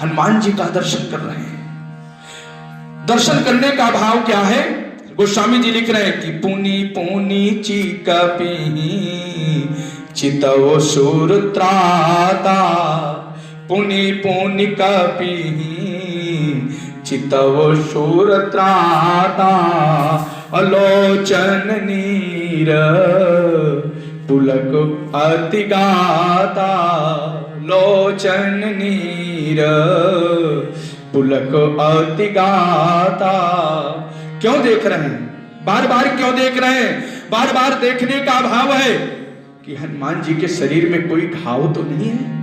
हनुमान जी का दर्शन कर रहे हैं। दर्शन करने का भाव क्या है? गोस्वामी जी लिख रहे हैं कि पुनि पुनि चिकपि चितव सुर त्राता, पुनि पुनि कपि चितव सुर त्राता, अलोचन नीर पुलक अति गाता, लोचन नीर पुलक अति गाता। क्यों देख रहे हैं? बार बार क्यों देख रहे हैं? बार बार देखने का भाव है कि हनुमान जी के शरीर में कोई घाव तो नहीं है।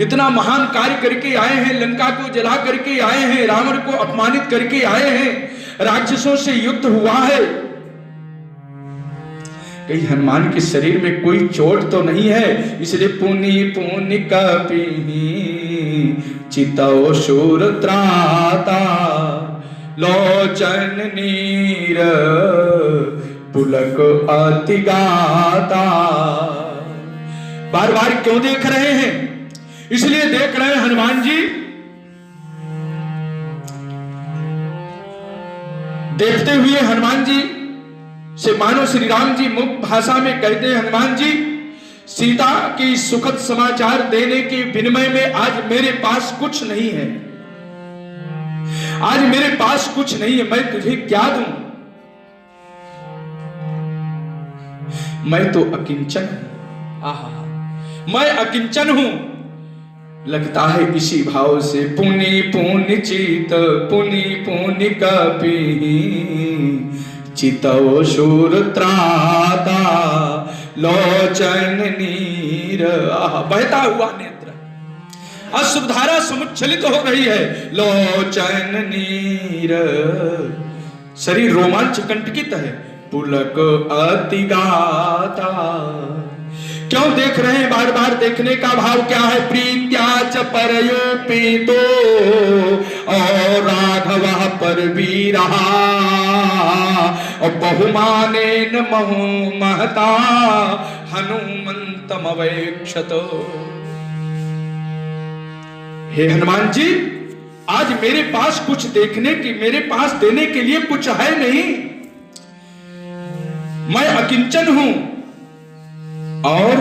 इतना महान कार्य करके आए हैं, लंका को जला करके आए हैं, रावण को अपमानित करके आए हैं, राक्षसों से युद्ध हुआ है। कहीं हनुमान के शरीर में कोई चोट तो नहीं है। इसलिए पुनि पुनि कपि चितव शूर त्राता, लोचन नीर पुलक अति गाता। बार बार क्यों देख रहे हैं? इसलिए देख रहे हैं हनुमान जी, देखते हुए हनुमान जी से मानो श्री राम जी मुक्त भाषा में कहते हैं, हनुमान जी सीता की सुखद समाचार देने के विनिमय में आज मेरे पास कुछ नहीं है, आज मेरे पास कुछ नहीं है, मैं तुझे क्या दूं? मैं तो अकिंचन हूं। आहा, मैं अकिंचन हूं। लगता है इसी भाव से पुनि पुनि चित पुनि पुनि कपि चितव शूर त्राता, लोचन नीर। बहता हुआ नेत्र, अश्रुधारा समुच्छलित हो रही है। लोचन नीर, शरीर रोमांच कंटकित है। पुलक अति गाता। क्यों देख रहे हैं? बार बार देखने का भाव क्या है? प्रीत्या च परयोपितो और राघव पर भी रहा, और बहुमानेन महु महता हनुमंतम अवेक्षत। हे हनुमान जी, आज मेरे पास कुछ देखने की, मेरे पास देने के लिए कुछ है नहीं। मैं अकिंचन हूं, और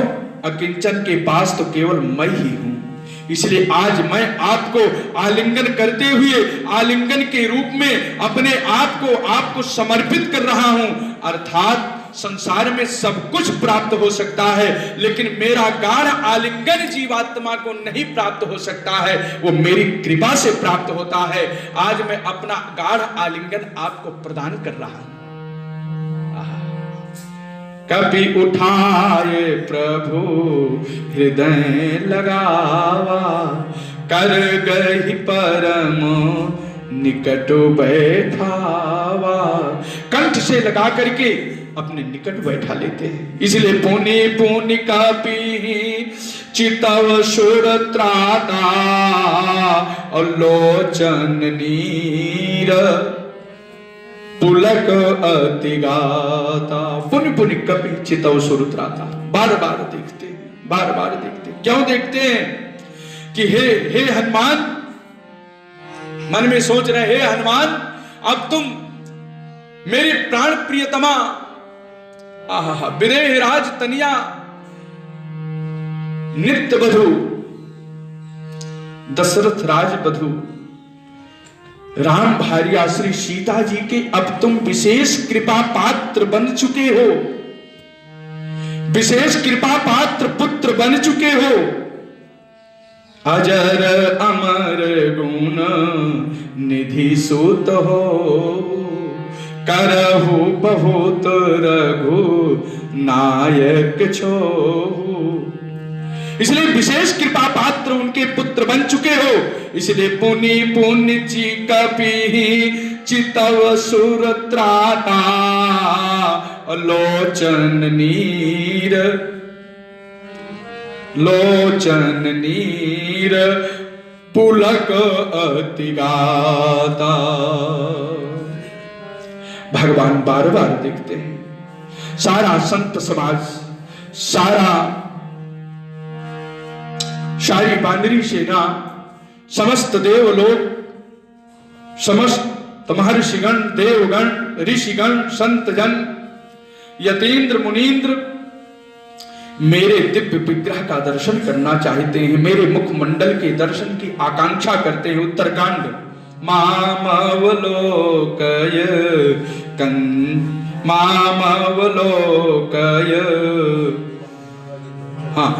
अकिंचन के पास तो केवल मैं ही हूं। इसलिए आज मैं आपको आलिंगन करते हुए, आलिंगन के रूप में अपने आपको समर्पित कर रहा हूं। अर्थात संसार में सब कुछ प्राप्त हो सकता है, लेकिन मेरा गाढ़ आलिंगन जीवात्मा को नहीं प्राप्त हो सकता है, वो मेरी कृपा से प्राप्त होता है। आज मैं अपना गाढ़ आलिंगन आपको प्रदान कर रहा हूं। कभी उठाए प्रभु हृदय लगावा, कर गई परम निकट बैठावा। कंठ से लगा करके अपने निकट बैठा लेते हैं। इसलिए पुनि पुनि कपि चितव शूर त्राता, और लोचन नीर पुलक अति गाता। पुनि पुनि कपि चितव सुर त्राता। बार बार देखते हैं, बार बार देखते हैं। क्यों देखते हैं? कि हे हनुमान, मन में सोच रहे, हे हनुमान, अब तुम मेरी प्राण प्रियतमा, आहा, विदेह राज तनिया, नित्य बधू, दशरथ राज बधू, राम भार्या श्री सीता जी के अब तुम विशेष कृपा पात्र बन चुके हो, विशेष कृपा पात्र पुत्र बन चुके हो। अजर अमर गुण निधि सुत हो, करहु बहुत रघु नायक छो। इसलिए विशेष कृपा पात्र उनके पुत्र बन चुके हो। इसलिए पुनि पुनि कपि चितव सुर त्राता, लोचन नीर, लोचन नीर पुलक अति गाता। भगवान बार बार देखते हैं। सारा संत समाज, सारी बानरी सेना, समस्त देवलोक, समस्त महर्षिगण, देवगण, ऋषिगण, संतजन, यतीन्द्र, मुनीन्द्र मेरे दिव्य विग्रह का दर्शन करना चाहते हैं, मेरे मुखमंडल के दर्शन की आकांक्षा करते हैं। उत्तरकांड मामवलोकय मामवलोकय, हाँ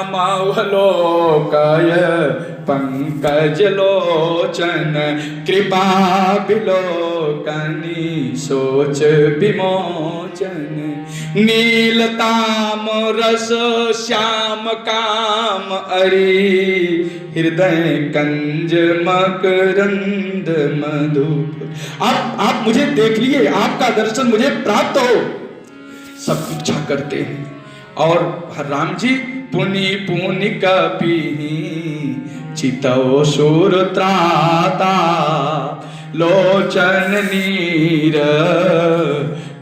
मामवलोकय पंकजलोचन कृपा विलोकनी सोच विमोचन, नीलताम रस श्याम काम अरी, हृदय कंज मकरंद मधुप। आप मुझे देख लिए, आपका दर्शन मुझे प्राप्त हो, सब इच्छा करते हैं। और राम जी पुनि पुनि कपि चितौ सुर त्राता, लोचन नीर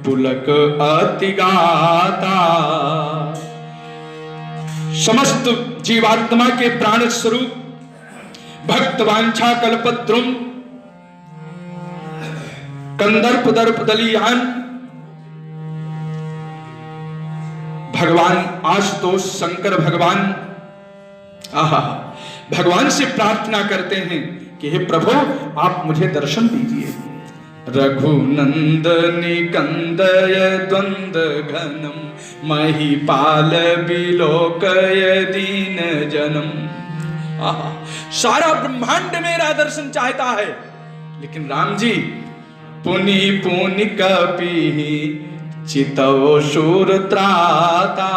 पुलक अति गाता। समस्त जीवात्मा के प्राण स्वरूप भक्त वांछा कल्पद्रुम कंदर्प दर्प दलियान भगवान आशुतोष शंकर भगवान भगवान से प्रार्थना करते हैं कि हे प्रभु आप मुझे दर्शन दीजिए। रघुनंदनी कंदय द्वंद घनम, महिपाल बिलोकय दीन जनम। सारा ब्रह्मांड मेरा दर्शन चाहता है, लेकिन राम जी पुनि पुनि कपि चितौ शूर त्राता,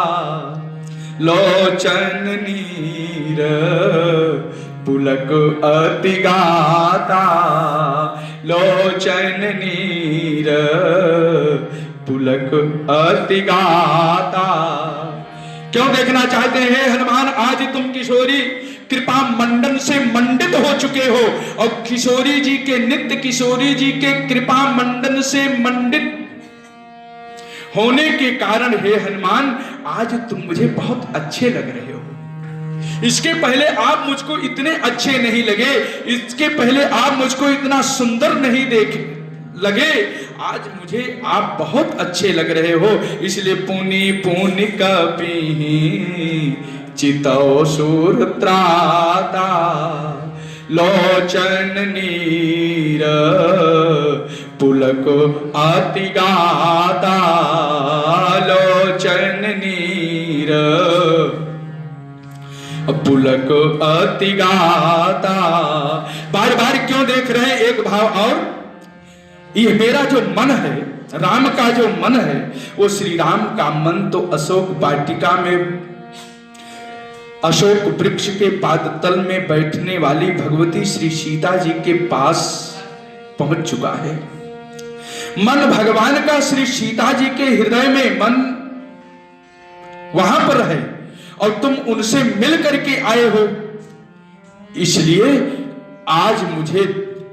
लोचन नीर पुलक अति गाता, लोचन नीर पुलक अति गाता। क्यों देखना चाहते हैं हनुमान? आज तुम किशोरी कृपा मंडन से मंडित हो चुके हो, और किशोरी जी के नित्य किशोरी जी के कृपा मंडन से मंडित होने के कारण हे हनुमान आज तुम मुझे बहुत अच्छे लग रहे हो। इसके पहले आप मुझको इतने अच्छे नहीं लगे, इसके पहले आप मुझको इतना सुंदर नहीं लगे, आज मुझे आप बहुत अच्छे लग रहे हो। इसलिए पुनि पुनि कपि चितौ शूर त्राता, लोचन नीर पुलक अति गाता, लोचन नीर पुलक अति गाता। बार बार क्यों देख रहे हैं? एक भाव और, ये मेरा जो मन है, राम का जो मन है, वो श्री राम का मन तो अशोक वाटिका में अशोक वृक्ष के पादतल में बैठने वाली भगवती श्री सीता जी के पास पहुंच चुका है। मन भगवान का श्री सीता जी के हृदय में मन वहां पर है, और तुम उनसे मिल करके आए हो। इसलिए आज मुझे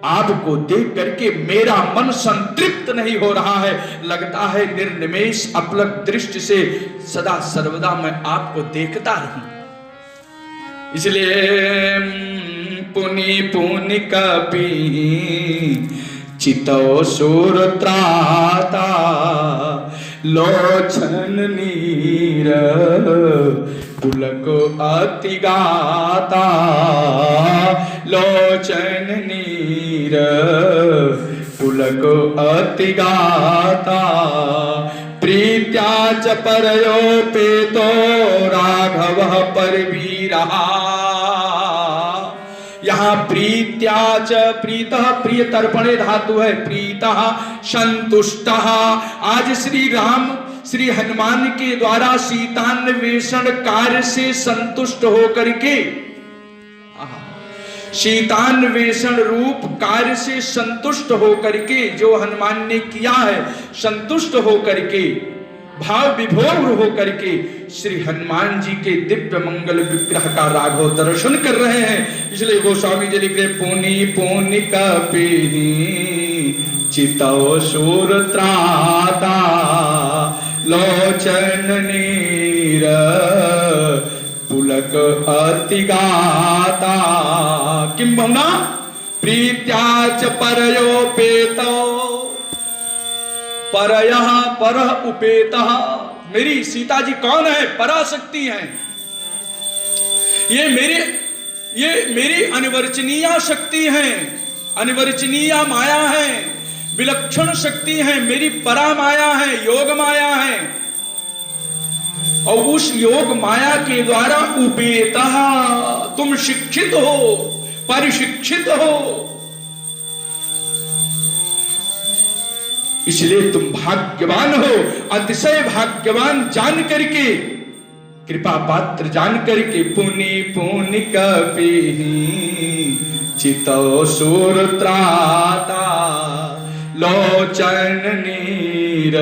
आपको देख करके मेरा मन संतृप्त नहीं हो रहा है, लगता है निर्निमेष अपलक दृष्टि से सदा सर्वदा मैं आपको देखता रहूं। इसलिए पुनि पुनि कपि चितौ शूर त्राता, लोचन नीर पुलक अति गाता, लोचन नीर पुलक अति गाता। प्रीत्या च परयोपेतो राघवः परवीरः। यहाँ प्रीत्या च, प्रीतः प्रिय तर्पणे धातु है, प्रीतः संतुष्टः। आज श्री राम श्री हनुमान के द्वारा सीतान्वेषण कार्य से संतुष्ट होकर के, सीतान्वेषण रूप कार्य से संतुष्ट होकर के जो हनुमान ने किया है, संतुष्ट होकर के भाव विभोर होकर के श्री हनुमान जी के दिव्य मंगल विग्रह का राघव दर्शन कर रहे हैं। इसलिए गोस्वामी जी लिख रहे पुनि पुनि कपि चितौ शूर त्राता, लोचन नीर पुलक अतिगाता किं बहुना प्रीत्या च परयोपेतो परयः परः उपेतः। मेरी सीता जी कौन है? पराशक्ति हैं। ये मेरी अनिवर्चनीय शक्ति है, अनिवर्चनीय माया है, विलक्षण शक्ति है, मेरी परा माया है, योग माया है। और उस योग माया के द्वारा उपेतः तुम शिक्षित हो, परिशिक्षित हो, इसलिए तुम भाग्यवान हो। अतिशय भाग्यवान जान करके, कृपा पात्र जान करके पुनि पुनि कपिहि चितो सुर त्राता लोचन नीर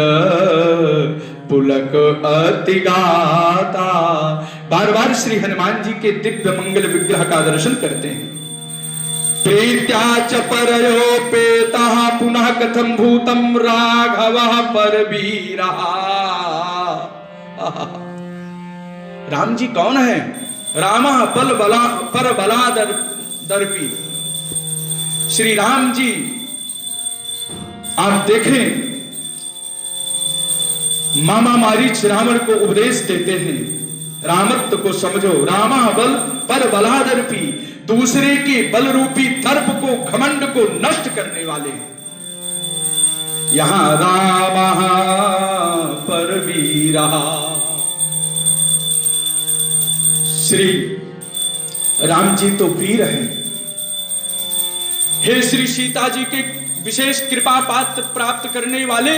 पुलक अतिगाता। बार बार श्री हनुमान जी के दिव्य मंगल विग्रह का दर्शन करते हैं। प्रीत्या च परयोपेतः पुनः कथम भूतम राघवः परवीरः। राम जी कौन है? रामः पर बला दर्पी। श्री राम जी आप देखें, मामा मारीच रावण को उपदेश देते हैं, रामत्व को समझो। रामः बल पर बलादर्पी, दूसरे के बल रूपी दर्प को, घमंड को नष्ट करने वाले। यहां रामः परवीरः, श्री राम जी तो वीर हैं। हे श्री सीता जी के विशेष कृपा पात्र प्राप्त करने वाले,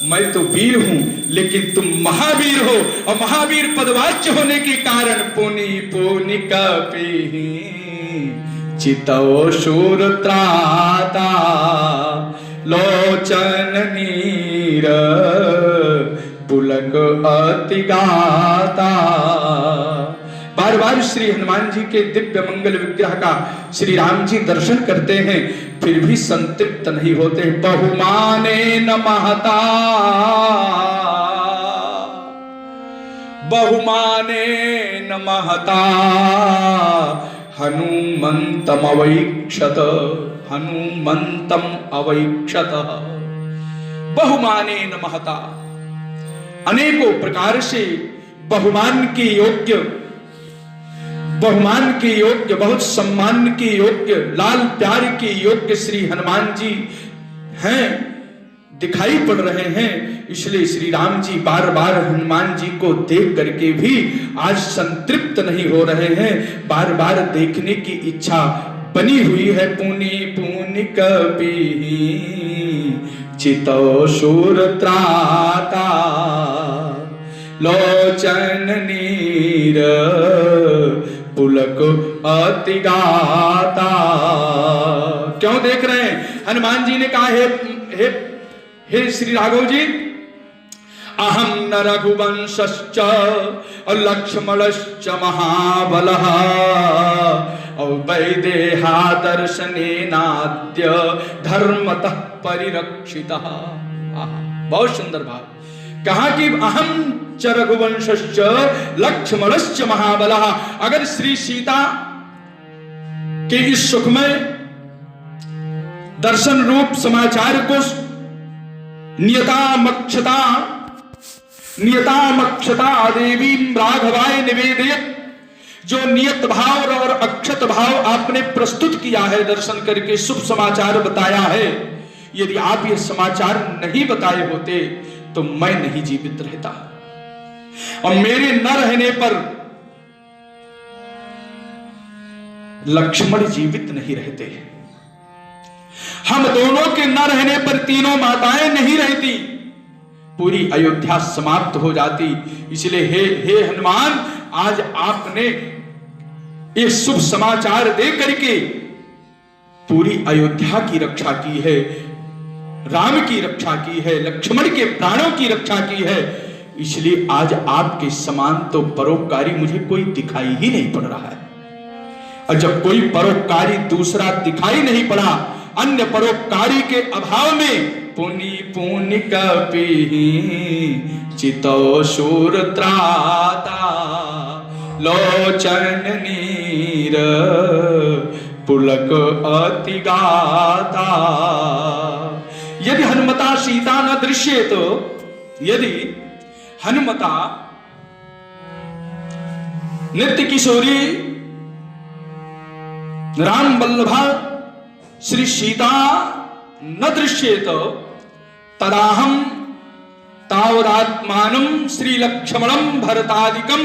मैं तो वीर हूं लेकिन तुम महावीर हो, और महावीर पदवाच्य होने के कारण पुनि पुनि कपिहि चितो शूर त्राता लोचन नीर पुलक अतिगाता। बार बार श्री हनुमान जी के दिव्य मंगल विग्रह का श्री राम जी दर्शन करते हैं, फिर भी संतृप्त नहीं होते। बहुमाने न महता, बहुमाने न महता हनुमंतम अवैक्षत, हनुमंतम अवैक्षत। बहुमाने न महता, अनेकों प्रकार से बहुमान के योग्य, बहुमान के योग्य, बहुत सम्मान के योग्य, लाल प्यार के योग्य श्री हनुमान जी हैं, दिखाई पड़ रहे हैं। इसलिए श्री राम जी बार बार हनुमान जी को देख करके भी आज संतृप्त नहीं हो रहे हैं, बार बार देखने की इच्छा बनी हुई है। पुनि पुनि कपिहि चितो शूर त्राता लोचन नीर पुलक अतिगाता। क्यों देख रहे हैं? हनुमान जी ने कहा, हे श्री राघव जी, अहम न रघुवंशश्च और लक्ष्मणश्च महाबलः और वैदेहा दर्शनेनाद्य धर्मतः परिरक्षितः। बहुत सुंदर भाव। कहा कि अहम च रघुवंशश्च लक्ष्मणश्च महाबलः। अगर श्री सीता के इस सुखमय दर्शन रूप समाचार को नियतामक्षता देवी राघवाय निवेदयत्, जो नियत भाव और अक्षत भाव आपने प्रस्तुत किया है, दर्शन करके शुभ समाचार बताया है, यदि आप ये समाचार नहीं बताए होते तो मैं नहीं जीवित रहता, और मेरे न रहने पर लक्ष्मण जीवित नहीं रहते, हम दोनों के न रहने पर तीनों माताएं नहीं रहती, पूरी अयोध्या समाप्त हो जाती। इसलिए हे हनुमान, आज आपने ये शुभ समाचार दे करके पूरी अयोध्या की रक्षा की है, राम की रक्षा की है, लक्ष्मण के प्राणों की रक्षा की है। इसलिए आज आपके समान तो परोपकारी मुझे कोई दिखाई ही नहीं पड़ रहा है। और जब कोई परोपकारी दूसरा दिखाई नहीं पड़ा, अन्य परोपकारी के अभाव में पुनि पुनि कपिहि चितो शूर त्राता लोचन नीर पुलक अति गाता। यदि हनुमता सीता न दृश्ये तो, यदि हनुमता नित्य किशोरी राम वल्लभा श्री सीता न दृश्येत तदाहम तावदात्मानं श्री लक्ष्मणं भरतादिकं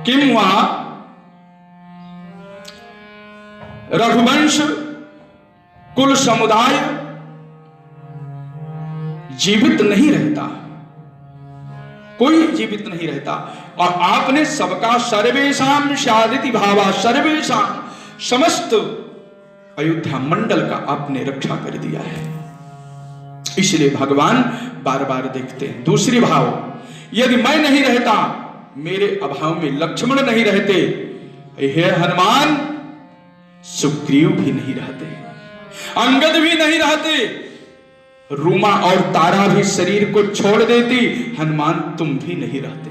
किं वा रघुवंश कुल समुदाय जीवित नहीं रहता, कोई जीवित नहीं रहता। और आपने सबका सर्वेशाम शादिति भावा, सर्वेशाम समस्त अयोध्या मंडल का आपने रक्षा कर दिया है। इसलिए भगवान बार बार देखते हैं। दूसरी भाव, यदि मैं नहीं रहता, मेरे अभाव में लक्ष्मण नहीं रहते, हे हनुमान सुग्रीव भी नहीं रहते, अंगद भी नहीं रहते, रूमा और तारा भी शरीर को छोड़ देती, हनुमान तुम भी नहीं रहते।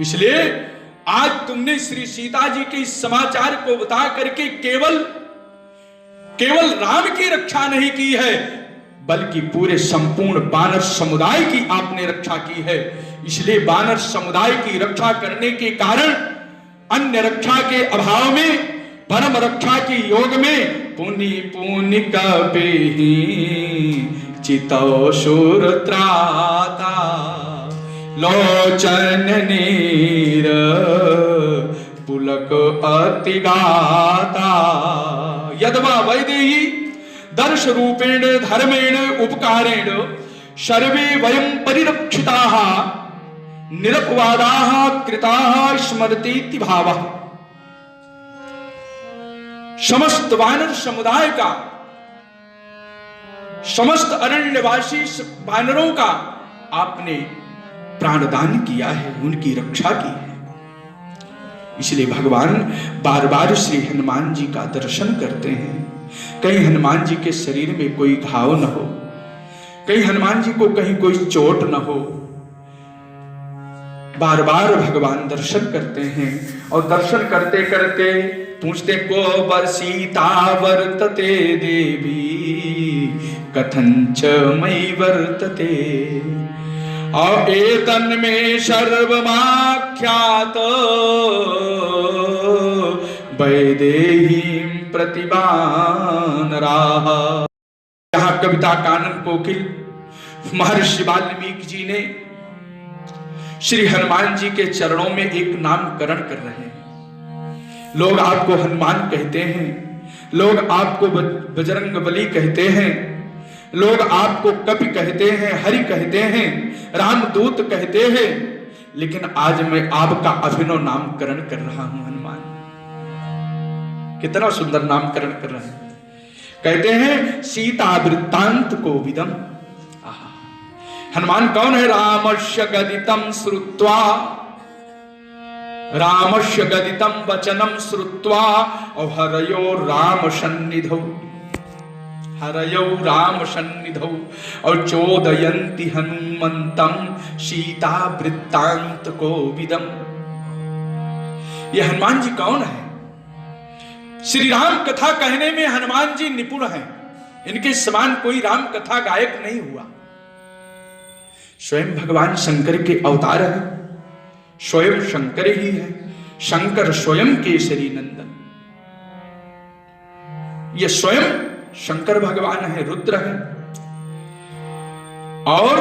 इसलिए आज तुमने श्री सीता जी के इस समाचार को बता करके केवल राम की रक्षा नहीं की है, बल्कि पूरे संपूर्ण बानर समुदाय की आपने रक्षा की है। इसलिए बानर समुदाय की रक्षा करने के कारण अन्य रक्षा के अभाव में, परम रक्षा के योग में पुनि पुनि कपेहि चितौ शूर त्राता लोचन नीर पुलक अति गाता। यद्वा वैदेही दर्श रूपेण धर्मेण उपकारेण सर्वे वयं परिरक्षिताः निरपवादाः कृताः स्मरतीति भावः। समस्त वानर समुदाय का, समस्त अरण्यवासी वानरों का आपने प्राणदान किया है, उनकी रक्षा की है। इसलिए भगवान बार बार श्री हनुमान जी का दर्शन करते हैं। कहीं हनुमान जी के शरीर में कोई घाव न हो, कहीं हनुमान जी को कहीं कोई चोट न हो, बार बार भगवान दर्शन करते हैं। और दर्शन करते करते पूछते को बर सीता वर्तते देवी कथंच मयि वर्तते और एतन में सर्वमाख्यात वैदेहीं प्रतिबानराः। यहाँ कविता कानन कोकिल महर्षि वाल्मीकि जी ने श्री हनुमान जी के चरणों में एक नामकरण कर रहे हैं। लोग आपको हनुमान कहते हैं, लोग आपको बजरंग बली कहते हैं, लोग आपको कपि कहते हैं, हरि कहते हैं, रामदूत कहते हैं, लेकिन आज मैं आपका अभिनव नामकरण कर रहा हूं। हनुमान कितना सुंदर नामकरण कर रहे हैं। कहते हैं सीता वृत्तांत को विदम। हनुमान कौन है? रामस्य गदितं श्रुत्वा, रामस्य गदितं वचनं श्रुत्वा और हरयो राम सन्निधौ, हरयो राम सन्निधौ और चोदयन्ति हनुमन्तं सीता वृत्तांत को विदम। ये हनुमान जी कौन है? श्री राम कथा कहने में हनुमान जी निपुण हैं। इनके समान कोई राम कथा गायक नहीं हुआ। स्वयं भगवान शंकर के अवतार हैं, स्वयं शंकर ही है। शंकर स्वयं केसरी नंदन, ये स्वयं शंकर भगवान है, रुद्र है। और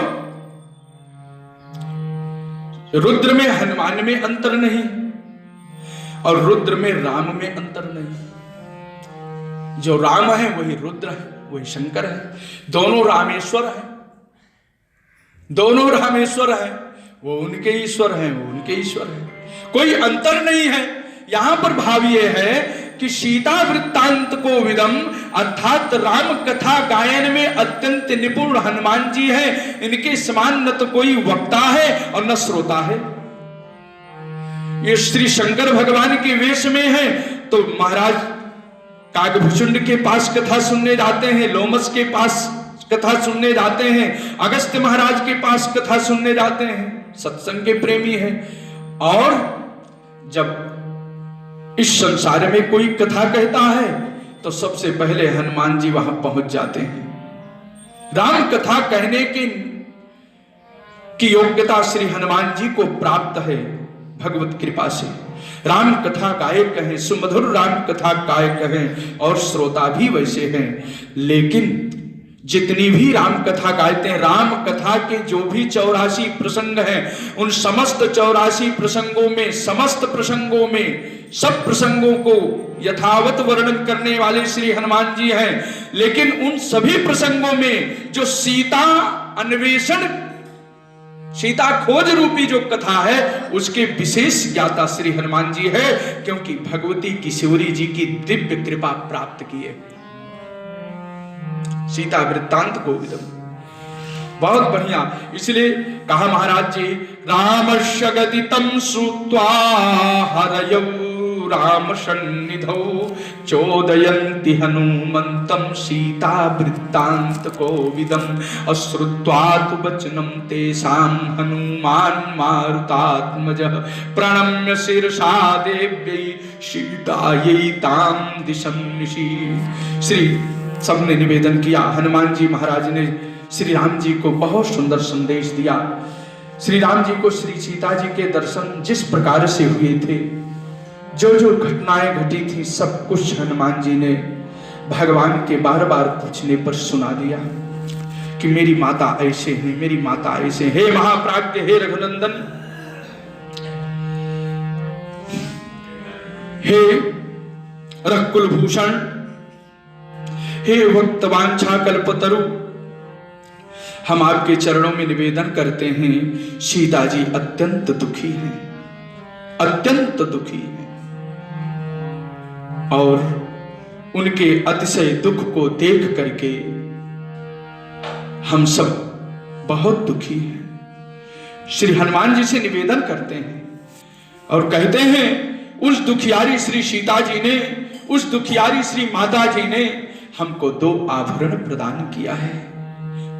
रुद्र में हनुमान में अंतर नहीं और रुद्र में राम में अंतर नहीं। जो राम है वही रुद्र है, वही शंकर है। दोनों रामेश्वर है, दोनों रामेश्वर है। वो उनके ईश्वर हैं, वो उनके ईश्वर हैं, कोई अंतर नहीं है। यहां पर भाव ये है कि सीता वृत्तांत को विदम अर्थात राम कथा गायन में अत्यंत निपुण हनुमान जी हैं। इनके समान न तो कोई वक्ता है और न श्रोता है। ये श्री शंकर भगवान के वेश में है तो महाराज काकभुचुंड के पास कथा सुनने जाते हैं, लोमस के पास कथा सुनने जाते हैं, अगस्त्य महाराज के पास कथा सुनने जाते हैं, सत्संग के प्रेमी हैं। और जब इस संसार में कोई कथा कहता है तो सबसे पहले हनुमान जी वहां पहुंच जाते हैं। राम कथा कहने की योग्यता श्री हनुमान जी को प्राप्त है भगवत कृपा से। राम कथा गायक हैं, सुमधुर राम कथा गायक हैं और श्रोता भी वैसे हैं। लेकिन जितनी भी राम कथा गायते हैं, राम कथा के जो भी 84 प्रसंग हैं, उन समस्त 84 प्रसंगों में, समस्त प्रसंगों में, सब प्रसंगों को यथावत वर्णन करने वाले श्री हनुमान जी हैं। लेकिन उन सभी प्रसंगों में जो सीता अन्वेषण, सीता खोज रूपी जो कथा है, उसके विशेष ज्ञाता श्री हनुमान जी है, क्योंकि भगवती किशोरी जी की दिव्य कृपा प्राप्त किए। सीता वृत्तांत गोविंदम बहुत बढ़िया। इसलिए कहा महाराज जी, रामस्य गदितं श्रुत्वा हरयौ राम सन्निधौ चोदयन्ति हनुमन्तं सीता वृत्तांत कोविदम् अश्रुत्वा तु वचनं तेषां हनुमान् मारुतात्मजः प्रणम्य शिरसा देव्यै सीतायै तां दिशन्निशि। श्री सबने निवेदन किया। हनुमान जी महाराज ने श्री राम जी को बहुत सुंदर संदेश दिया। श्री राम जी को श्री सीता जी के दर्शन जिस प्रकार से हुए थे, जो जो घटनाएं घटी थी, सब कुछ हनुमान जी ने भगवान के बार बार पूछने पर सुना दिया कि मेरी माता ऐसे हैं, मेरी माता ऐसे। हे महाप्राज्ञ, हे रघुनंदन, हे रघुकुल भूषण, हे भक्त वांछा कल्पतरु, हम आपके चरणों में निवेदन करते हैं। सीता जी अत्यंत दुखी हैं, अत्यंत दुखी हैं, और उनके अतिशय दुख को देख करके हम सब बहुत दुखी हैं। श्री हनुमान जी से निवेदन करते हैं और कहते हैं, उस दुखियारी श्री सीता जी ने, उस दुखियारी श्री माता जी ने हमको 2 आभरण प्रदान किया है।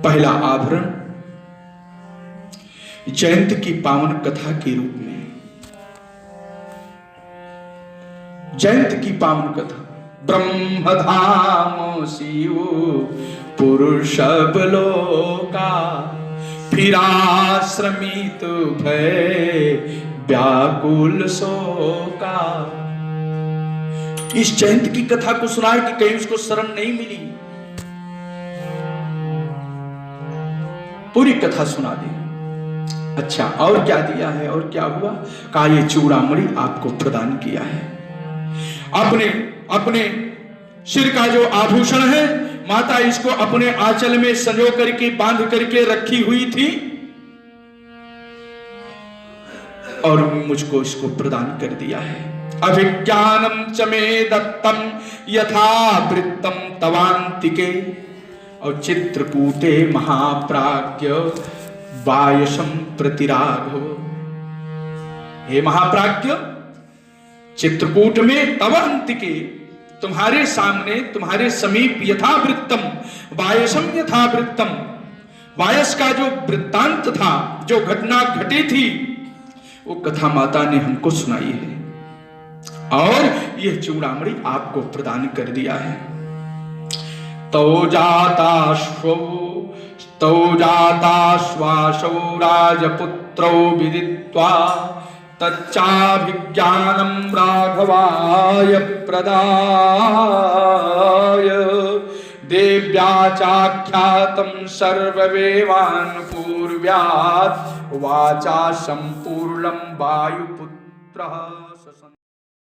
पहला आभरण जयंत की पावन कथा के रूप में, जयंत की पावन कथा, ब्रह्मधाम शिव पुरुषब लोका फिराश्रमित भय व्याकुल शोका। इस जयंत की कथा को सुना है कि कहीं उसको शरण नहीं मिली, पूरी कथा सुना दी। अच्छा, और क्या दिया है और क्या हुआ? कहा ये चूड़ामणि आपको प्रदान किया है। अपने अपने सिर का जो आभूषण है, माता इसको अपने आंचल में संजो करके, बांध करके रखी हुई थी, और मुझको इसको प्रदान कर दिया है। अभिज्ञानम च मे दत्तम यथा वृत्तम तवांतिके और चित्रकूटे महाप्राज्ञ वायसम प्रतिराघव। हे महाप्राज्ञ, चित्रकूट में तव अंतिके, तुम्हारे सामने, तुम्हारे समीप, यथा वृत्तम वायसम यथा वृत्तम, वायस का जो वृत्तांत था, जो घटना घटी थी, वो कथा माता ने हमको सुनाई है और यह चूड़ामणि आपको प्रदान कर दिया है। तौ जाताश्वासौ राजपुत्रौ विदित्वा तच्चाभिज्ञानं राघवाय प्रदाय देव्या चाख्यातं सर्ववेवानुपूर्व्यात् वाचा सम्पूर्णं वायुपुत्रः।